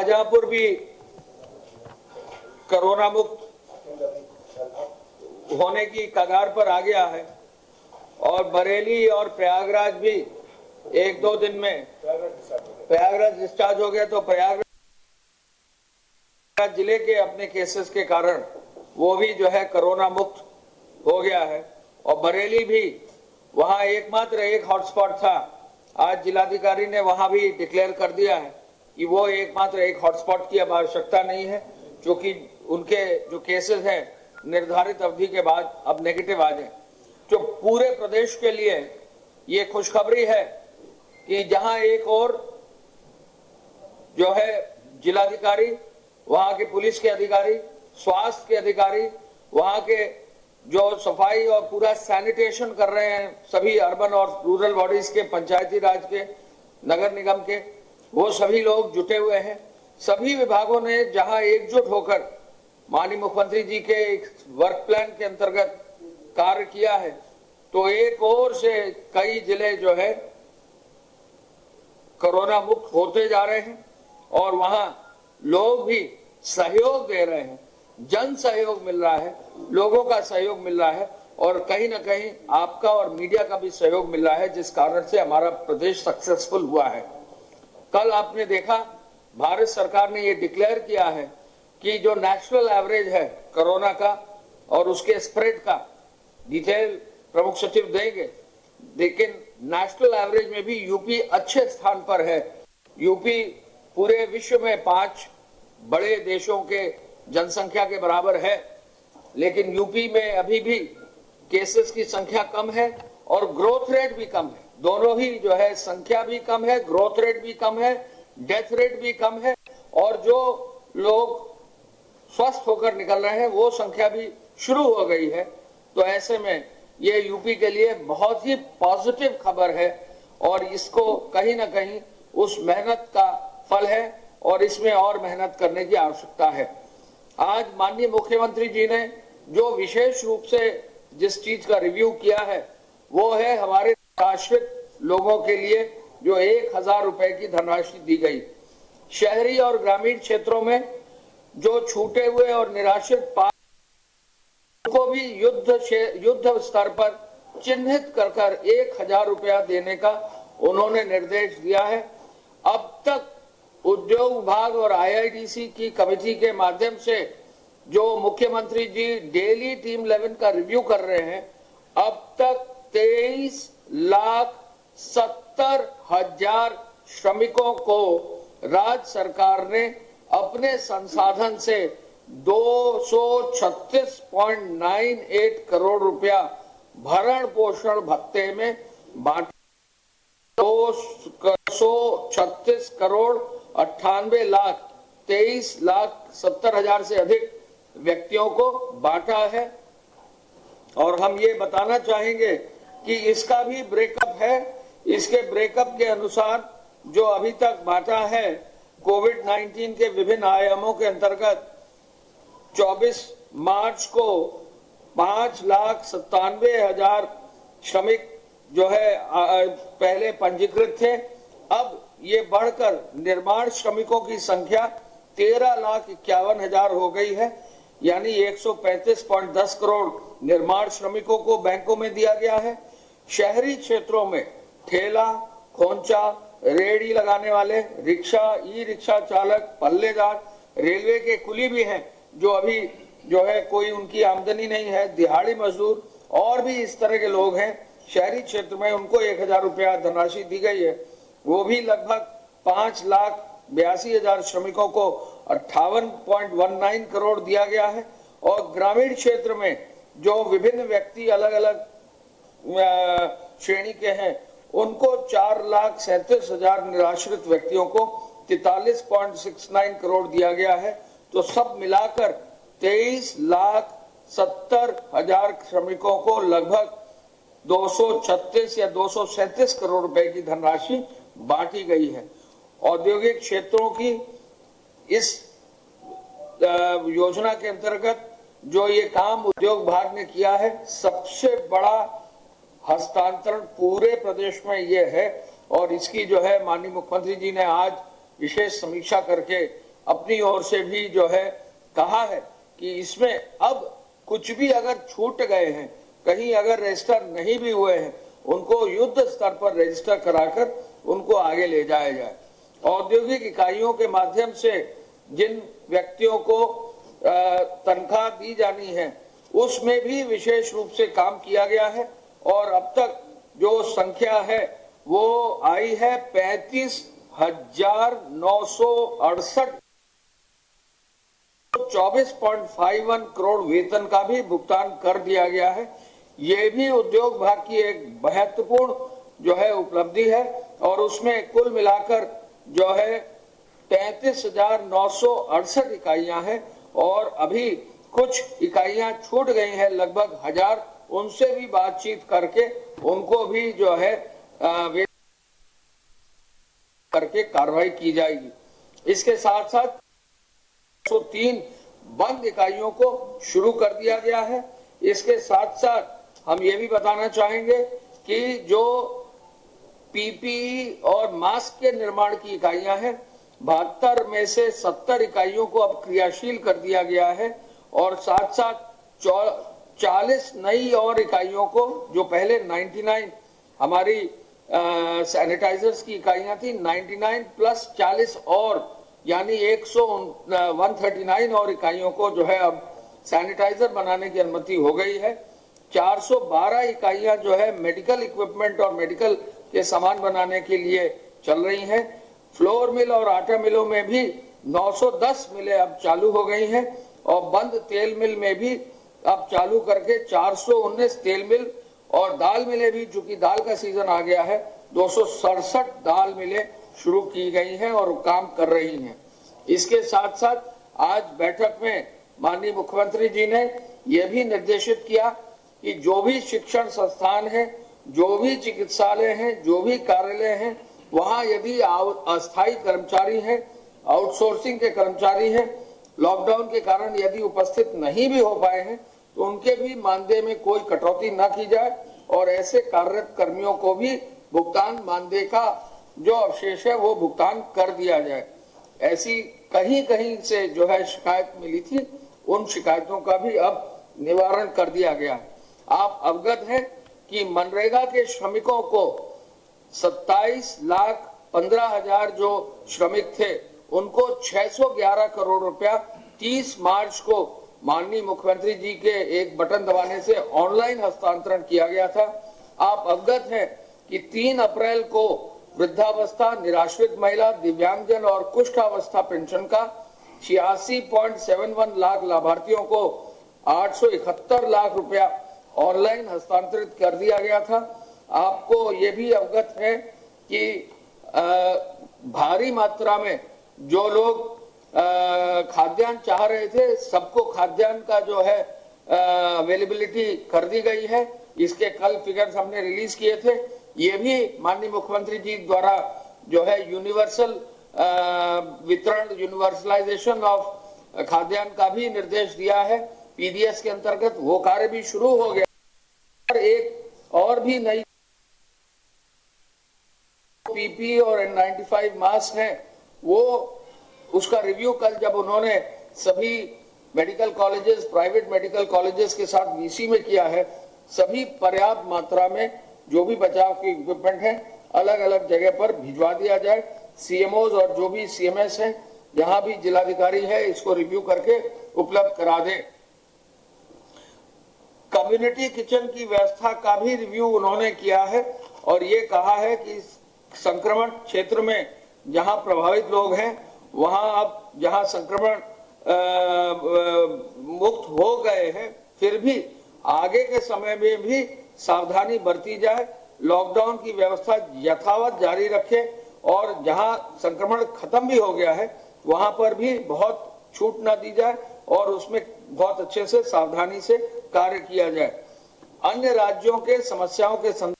शाहजहांपुर भी कोरोना मुक्त होने की कगार पर आ गया है और बरेली और प्रयागराज भी एक दो दिन में प्रयागराज डिस्चार्ज हो गया। तो प्रयागराज जिले के अपने केसेस के कारण वो भी जो है कोरोना मुक्त हो गया है और बरेली भी वहां एकमात्र एक हॉटस्पॉट था। आज जिलाधिकारी ने वहां भी डिक्लेयर कर दिया है कि वो एकमात्र एक हॉटस्पॉट की अब आवश्यकता नहीं है, क्योंकि उनके जो केसेस हैं निर्धारित अवधि के बाद अब नेगेटिव आ गए। जो पूरे प्रदेश के लिए ये खुशखबरी है कि जहां एक और जो है जिलाधिकारी, वहां के पुलिस के अधिकारी, स्वास्थ्य के अधिकारी, वहां के जो सफाई और पूरा सैनिटेशन कर रहे हैं सभी अर्बन और रूरल बॉडीज के, पंचायती राज के, नगर निगम के, वो सभी लोग जुटे हुए हैं। सभी विभागों ने जहां एकजुट होकर माननीय मुख्यमंत्री जी के एक वर्क प्लान के अंतर्गत कार्य किया है, तो एक और से कई जिले जो है कोरोना मुक्त होते जा रहे हैं और वहां लोग भी सहयोग दे रहे हैं, जन सहयोग मिल रहा है, लोगों का सहयोग मिल रहा है और कहीं ना कहीं आपका और मीडिया का भी सहयोग मिल रहा है, जिस कारण से हमारा प्रदेश सक्सेसफुल हुआ है। कल आपने देखा भारत सरकार ने ये डिक्लेयर किया है कि जो नेशनल एवरेज है कोरोना का और उसके स्प्रेड का डिटेल प्रमुख सचिव देंगे, लेकिन नेशनल एवरेज में भी यूपी अच्छे स्थान पर है। यूपी पूरे विश्व में 5 बड़े देशों के जनसंख्या के बराबर है, लेकिन यूपी में अभी भी केसेस की संख्या कम है और ग्रोथ रेट भी कम है। दोनों ही जो है संख्या भी कम है, ग्रोथ रेट भी कम है, डेथ रेट भी कम है और जो लोग स्वस्थ होकर निकल रहे हैं वो संख्या भी शुरू हो गई है। तो ऐसे में ये यूपी के लिए बहुत ही पॉजिटिव खबर है और इसको कहीं ना कहीं उस मेहनत का फल है और इसमें और मेहनत करने की आवश्यकता है। आज माननीय मुख्यमंत्री जी ने जो विशेष रूप से जिस चीज का रिव्यू किया है वो है हमारे निराश्रित लोगों के लिए जो 1000 रुपए की धनराशि दी गई। शहरी और ग्रामीण क्षेत्रों में जो छूटे हुए और निराश्रित को भी युद्ध स्तर पर चिन्हित कर 1000 रुपया देने का उन्होंने निर्देश दिया है। अब तक उद्योग विभाग और आईआईडीसी की कमेटी के माध्यम से जो मुख्यमंत्री जी डेली टीम 11 का रिव्यू कर रहे हैं, अब तक 23,70,000 श्रमिकों को राज्य सरकार ने अपने संसाधन से 236.98 करोड़ रुपया भरण पोषण भत्ते में बांटा। 236 करोड़ 98 लाख 23,70,000 से अधिक व्यक्तियों को बांटा है और हम ये बताना चाहेंगे कि इसका भी ब्रेकअप है। इसके ब्रेकअप के अनुसार जो अभी तक बांटा है कोविड-19 के विभिन्न आयामों के अंतर्गत 24 मार्च को 5,97,000 श्रमिक जो है पहले पंजीकृत थे। अब ये बढ़कर निर्माण श्रमिकों की संख्या 13,51,000 हो गई है, यानी 135.10 करोड़ निर्माण श्रमिकों को बैंकों में दिया गया है। शहरी क्षेत्रों में ठेला, खोंचा, रेहड़ी लगाने वाले, रिक्शा, ई रिक्शा चालक, पल्लेदार, रेलवे के कुली भी हैं जो अभी जो है कोई उनकी आमदनी नहीं है, दिहाड़ी मजदूर और भी इस तरह के लोग हैं शहरी क्षेत्र में, उनको 1000 रुपया धनराशि दी गई है। वो भी लगभग 5,82,000 श्रमिकों को 58.19 करोड़ दिया गया है। और ग्रामीण क्षेत्र में जो विभिन्न व्यक्ति अलग अलग श्रेणी के हैं उनको 4,37,000 निराश्रित व्यक्तियों को 43.69 करोड़ दिया गया है। तो सब मिलाकर 23,70,000 श्रमिकों को लगभग 236 या 237 करोड़ रुपए की धनराशि बांटी गई है। औद्योगिक क्षेत्रों की इस योजना के अंतर्गत जो ये काम उद्योग विभाग ने किया है, सबसे बड़ा हस्तांतरण पूरे प्रदेश में ये है और इसकी जो है माननीय मुख्यमंत्री जी ने आज विशेष समीक्षा करके अपनी ओर से भी जो है कहा है कि इसमें अब कुछ भी अगर छूट गए हैं, कहीं अगर रजिस्टर नहीं भी हुए हैं, उनको युद्ध स्तर पर रजिस्टर कराकर उनको आगे ले जाया जाए। औद्योगिक इकाइयों के माध्यम से जिन व्यक्तियों को तनख्वाह दी जानी है उसमें भी विशेष रूप से काम किया गया है और अब तक जो संख्या है वो आई है 35,968। 24.51 करोड़ वेतन का भी भुगतान कर दिया गया है। ये भी उद्योग विभाग की एक महत्वपूर्ण जो है उपलब्धि है और उसमें कुल मिलाकर जो है 33,968 इकाइयां हैं और अभी कुछ इकाइयां छूट गई हैं, लगभग 1000, उनसे भी बातचीत करके उनको भी जो है करके कार्रवाई की जाएगी। इसके साथ साथ 103 बंद इकाइयों को शुरू कर दिया गया है। इसके साथ साथ हम ये भी बताना चाहेंगे कि जो पीपीई और मास्क के निर्माण की इकाइयां हैं, 72 में से 70 इकाइयों को अब क्रियाशील कर दिया गया है और साथ साथ 40 नई और इकाइयों को, जो पहले 99 हमारी सैनिटाइजर्स की इकाइयां थी, 99 प्लस 40 और यानी 139 और इकाइयों को जो है अब सैनिटाइजर बनाने की अनुमति हो गई है। 412 इकाइयां जो है मेडिकल इक्विपमेंट और मेडिकल के सामान बनाने के लिए चल रही हैं। फ्लोर मिल और आटा मिलों में भी 910 मिलें अब चालू हो गई हैं और बंद तेल मिल में भी अब चालू करके 419 तेल मिल और दाल मिलें भी, चूंकि दाल का सीजन आ गया है, 267 दाल मिलें शुरू की गई हैं और काम कर रही हैं। इसके साथ साथ आज बैठक में माननीय मुख्यमंत्री जी ने यह भी निर्देशित किया कि जो भी शिक्षण संस्थान है, जो भी चिकित्सालय हैं, जो भी कार्यालय हैं, वहां यदि अस्थायी कर्मचारी हैं, आउटसोर्सिंग के कर्मचारी हैं, लॉकडाउन के कारण यदि उपस्थित नहीं भी हो पाए हैं तो उनके भी मानदेय में कोई कटौती न की जाए और ऐसे कार्यरत कर्मियों को भी भुगतान मानदेय का जो अवशेष है वो भुगतान कर दिया जाए। ऐसी कहीं कहीं से जो है शिकायत मिली थी, उन शिकायतों का भी अब निवारण कर दिया गया है। आप अवगत हैं कि मनरेगा के श्रमिकों को 27,15,000 जो श्रमिक थे उनको 611 करोड़ रुपया 30 मार्च को माननीय मुख्यमंत्री जी के एक बटन दबाने से ऑनलाइन हस्तांतरण किया गया था। आप अवगत हैं कि 3 अप्रैल को वृद्धावस्था, निराश्रित महिला, दिव्यांगजन और कुष्ठावस्था पेंशन का 86.71 लाख लाभार्थियों को 871 लाख रुपया ऑनलाइन हस्तांतरित कर दिया गया था। आपको ये भी अवगत है कि भारी मात्रा में जो लोग खाद्यान्न चाह रहे थे, सबको खाद्यान्न का जो है अवेलेबिलिटी कर दी गई है। इसके कल फिगर्स हमने रिलीज किए थे। ये भी माननीय मुख्यमंत्री जी द्वारा जो है यूनिवर्सल वितरण, यूनिवर्सलाइजेशन ऑफ खाद्यान्न का भी निर्देश दिया है पीडीएस के अंतर्गत। वो कार्य भी शुरू हो गया और एक और भी नई पीपी और N95 मास्क हैं, वो उसका रिव्यू कल जब उन्होंने सभी medical colleges, private medical colleges के साथ वीसी में किया है, सभी पर्याप्त मात्रा में जो भी बचाव के इक्विपमेंट है अलग अलग जगह पर भिजवा दिया जाए। सीएमओज और जो भी सीएमएस है, जहां भी जिलाधिकारी है, इसको रिव्यू करके उपलब्ध करा दें। कम्युनिटी किचन की व्यवस्था का भी रिव्यू उन्होंने किया है और ये कहा है कि संक्रमण क्षेत्र में जहां प्रभावित लोग हैं वहां अब जहां संक्रमण मुक्त हो गए हैं, फिर भी आगे के समय में भी सावधानी बरती जाए, लॉकडाउन की व्यवस्था यथावत जारी रखे और जहां संक्रमण खत्म भी हो गया है वहां पर भी बहुत छूट न दी जाए और उसमें बहुत अच्छे से सावधानी से कार्य किया जाए। अन्य राज्यों के समस्याओं के संदर्भ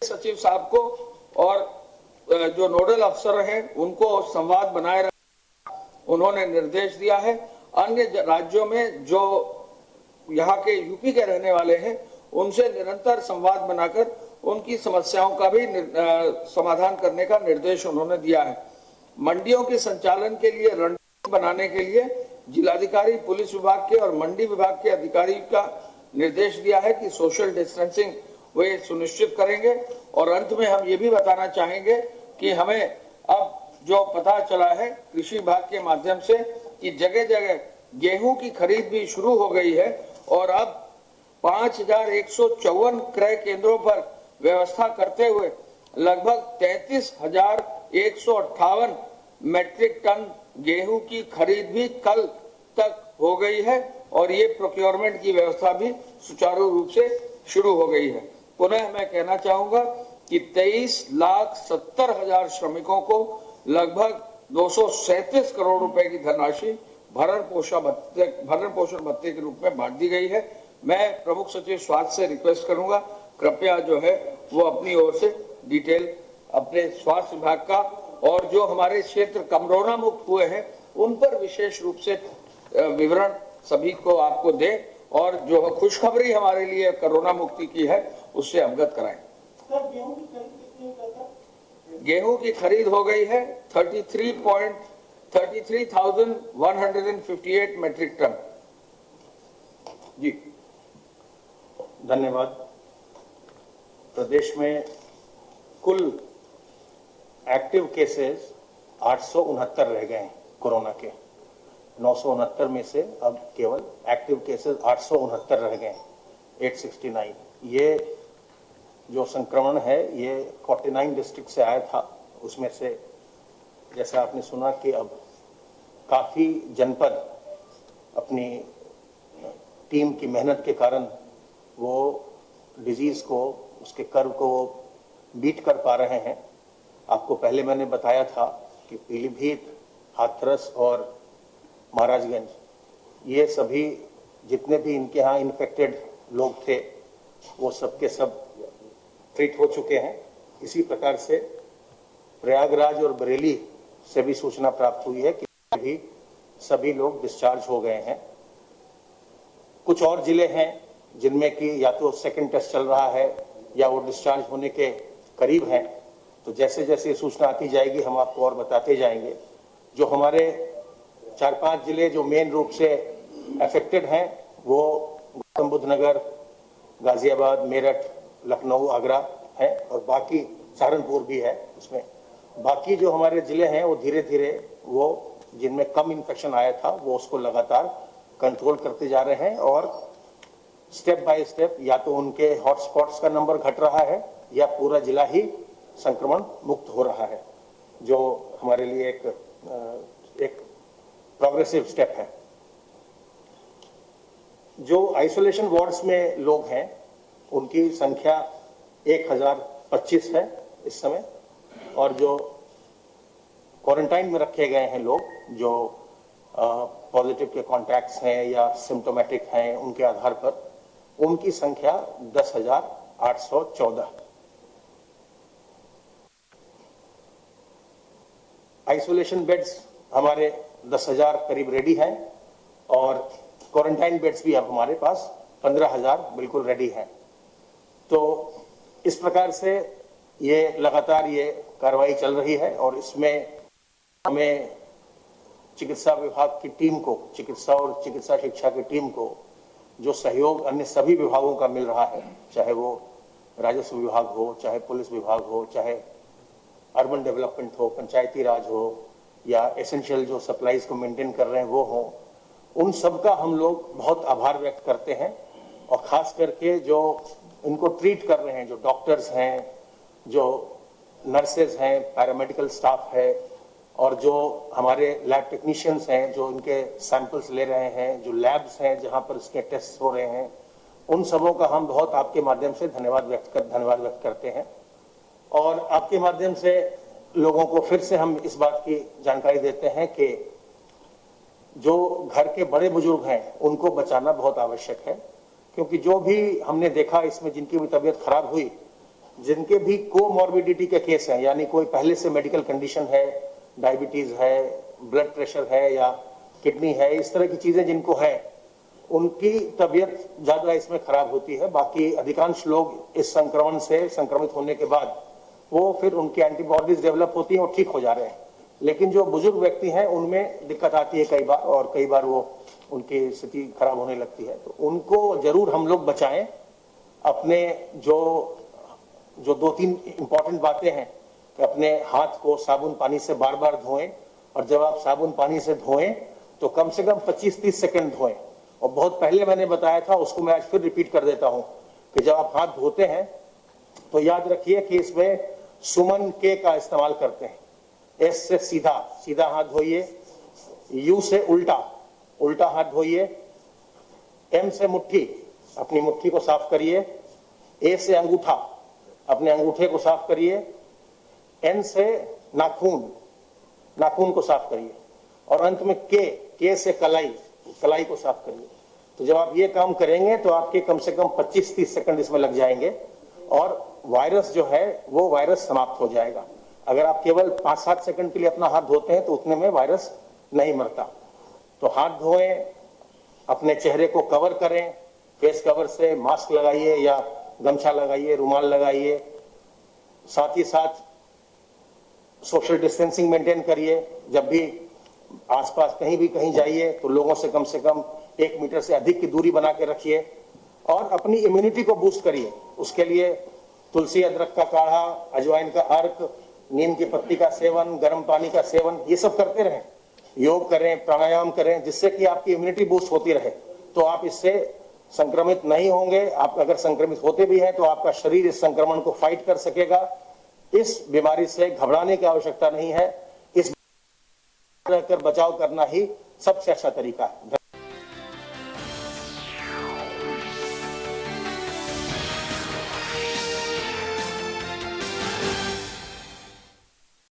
सचिव साहब को और जो नोडल अफसर हैं उनको संवाद बनाए रखने उन्होंने निर्देश दिया है। अन्य राज्यों में जो यहाँ के यूपी के रहने वाले हैं उनसे निरंतर संवाद बनाकर उनकी समस्याओं का भी समाधान करने का निर्देश उन्होंने दिया है। मंडियों के संचालन के लिए बनाने के लिए जिलाधिकारी, पुलिस विभाग के और मंडी विभाग के अधिकारी का निर्देश दिया है कि सोशल डिस्टेंसिंग वे सुनिश्चित करेंगे। और अंत में हम ये भी बताना चाहेंगे कि हमें अब जो पता चला है कृषि विभाग के माध्यम से कि जगह जगह गेहूं की खरीद भी शुरू हो गई है और अब 5154 क्रय केंद्रों पर व्यवस्था करते हुए लगभग 33,158 मेट्रिक टन गेहूं की खरीद भी कल तक हो गई है और ये प्रोक्योरमेंट की व्यवस्था भी सुचारू रूप से शुरू हो गई है। पुनः मैं कहना चाहूंगा कि 23,70,000 श्रमिकों को लगभग 237 करोड़ रुपए की धनराशि भरण पोषण भत्ते के रूप में बांट दी गई है। मैं प्रमुख सचिव स्वास्थ्य से रिक्वेस्ट करूंगा, कृपया जो है वो अपनी ओर से डिटेल अपने स्वास्थ्य विभाग का और जो हमारे क्षेत्र कोरोना मुक्त हुए हैं उन पर विशेष रूप से विवरण सभी को आपको दें और जो खुशखबरी हमारे लिए कोरोना मुक्ति की है उससे अवगत कराएं। गेहूं की खरीद हो गई है 33,158 मेट्रिक टन। जी धन्यवाद। प्रदेश में कुल एक्टिव केसेस 869 रह गए हैं कोरोना के। 969 में से अब केवल एक्टिव केसेस 869 रह गए हैं, 869। ये जो संक्रमण है ये 49 डिस्ट्रिक्ट से आया था। उसमें से जैसा आपने सुना कि अब काफ़ी जनपद अपनी टीम की मेहनत के कारण वो डिजीज़ को, उसके कर्व को बीट कर पा रहे हैं। आपको पहले मैंने बताया था कि पीलीभीत, हाथरस और महाराजगंज ये सभी जितने भी इनके यहाँ इन्फेक्टेड लोग थे वो सब के सब ट्रीट हो चुके हैं। इसी प्रकार से प्रयागराज और बरेली से भी सूचना प्राप्त हुई है कि भी सभी लोग डिस्चार्ज हो गए हैं। कुछ और जिले हैं जिनमें कि या तो सेकंड टेस्ट चल रहा है या वो डिस्चार्ज होने के करीब हैं। तो जैसे जैसे सूचना आती जाएगी हम आपको और बताते जाएंगे। जो हमारे 4-5 जिले जो मेन रूप से अफेक्टेड हैं वो गौतम बुद्ध नगर, गाजियाबाद, मेरठ, लखनऊ, आगरा है और बाकी सहारनपुर भी है उसमें। बाकी जो हमारे जिले हैं वो धीरे धीरे वो जिनमें कम इन्फेक्शन आया था वो उसको लगातार कंट्रोल करते जा रहे हैं और स्टेप बाय स्टेप या तो उनके हॉटस्पॉट्स का नंबर घट रहा है या पूरा जिला ही संक्रमण मुक्त हो रहा है, जो हमारे लिए एक प्रोग्रेसिव स्टेप है। जो आइसोलेशन वार्ड्स में लोग हैं उनकी संख्या 1025 है इस समय और जो क्वारंटाइन में रखे गए हैं लोग जो पॉजिटिव के कॉन्टैक्ट्स हैं या सिम्टोमेटिक हैं उनके आधार पर उनकी संख्या 10,814। आइसोलेशन बेड्स हमारे 10,000 करीब रेडी हैं और क्वारंटाइन बेड्स भी अब हमारे पास 15,000 बिल्कुल रेडी हैं। तो इस प्रकार से ये लगातार ये कार्रवाई चल रही है और इसमें हमें चिकित्सा विभाग की टीम को, चिकित्सा और चिकित्सा शिक्षा की टीम को जो सहयोग अन्य सभी विभागों का मिल रहा है, चाहे वो राजस्व विभाग हो, चाहे पुलिस विभाग हो, चाहे अर्बन डेवलपमेंट हो, पंचायती राज हो या एसेंशियल जो सप्लाईज को मेंटेन कर रहे हैं वो हो, उन सब का हम लोग बहुत आभार व्यक्त करते हैं। और खास करके जो इनको ट्रीट कर रहे हैं, जो डॉक्टर्स हैं, जो नर्सेज हैं, पैरामेडिकल स्टाफ है और जो हमारे लैब टेक्नीशियंस हैं जो इनके सैंपल्स ले रहे हैं, जो लैब्स हैं जहां पर इसके टेस्ट हो रहे हैं, उन सबों का हम बहुत आपके माध्यम से धन्यवाद व्यक्त करते हैं। और आपके माध्यम से लोगों को फिर से हम इस बात की जानकारी देते हैं कि जो घर के बड़े बुजुर्ग हैं उनको बचाना बहुत आवश्यक है, क्योंकि जो भी हमने देखा इसमें जिनकी भी तबीयत खराब हुई, जिनके भी कोमॉर्बिडिटी के केस हैं, यानी कोई पहले से मेडिकल कंडीशन है, डायबिटीज है, ब्लड प्रेशर है या किडनी है, इस तरह की चीजें जिनको है उनकी तबीयत ज्यादा इसमें खराब होती है। बाकी अधिकांश लोग इस संक्रमण से संक्रमित होने के बाद वो फिर उनकी एंटीबॉडीज डेवलप होती हैं और ठीक हो जा रहे हैं। लेकिन जो बुजुर्ग व्यक्ति हैं उनमें दिक्कत आती है कई बार, और कई बार वो उनकी स्थिति खराब होने लगती है, तो उनको जरूर हम लोग बचाएं। अपने जो 2-3 इंपॉर्टेंट बातें हैं कि अपने हाथ को साबुन पानी से बार बार धोएं, और जब आप साबुन पानी से धोएं तो कम से कम 25-30 सेकंड धोएं। और बहुत पहले मैंने बताया था, उसको मैं आज फिर रिपीट कर देता हूं कि जब आप हाथ धोते हैं तो याद रखिए कि इसमें सुमन के का इस्तेमाल करते हैं। एस से सीधा सीधा हाथ धोइए, यू से उल्टा उल्टा हाथ धोइए, एम से मुट्ठी अपनी मुट्ठी को साफ करिए, ए से अंगूठा अपने अंगूठे को साफ करिए, एन से नाखून नाखून को साफ करिए, और अंत में के से कलाई कलाई को साफ करिए। तो जब आप ये काम करेंगे तो आपके कम से कम 25-30 सेकंड इसमें लग जाएंगे और वायरस जो है वो वायरस समाप्त हो जाएगा। अगर आप केवल 5-7 सेकंड के लिए अपना हाथ धोते हैं तो उतने में वायरस नहीं मरता। तो हाथ धोएं, अपने चेहरे को कवर करें, फेस कवर से मास्क लगाइए या गमछा लगाइए, रुमाल लगाइए, साथ ही साथ सोशल डिस्टेंसिंग मेंटेन करिए। जब भी आसपास कहीं जाइए तो लोगों से कम 1 मीटर से अधिक की दूरी बना के रखिए, और अपनी इम्यूनिटी को बूस्ट करिए। उसके लिए तुलसी अदरक का काढ़ा, अजवाइन का अर्क, नीम की पत्ती का सेवन, गर्म पानी का सेवन, ये सब करते रहें। योग करें, प्राणायाम करें, जिससे कि आपकी इम्यूनिटी बूस्ट होती रहे, तो आप इससे संक्रमित नहीं होंगे। आप अगर संक्रमित होते भी हैं तो आपका शरीर इस संक्रमण को फाइट कर सकेगा। इस बीमारी से घबराने की आवश्यकता नहीं है। इस रहकर बचाव करना ही सबसे अच्छा तरीका है।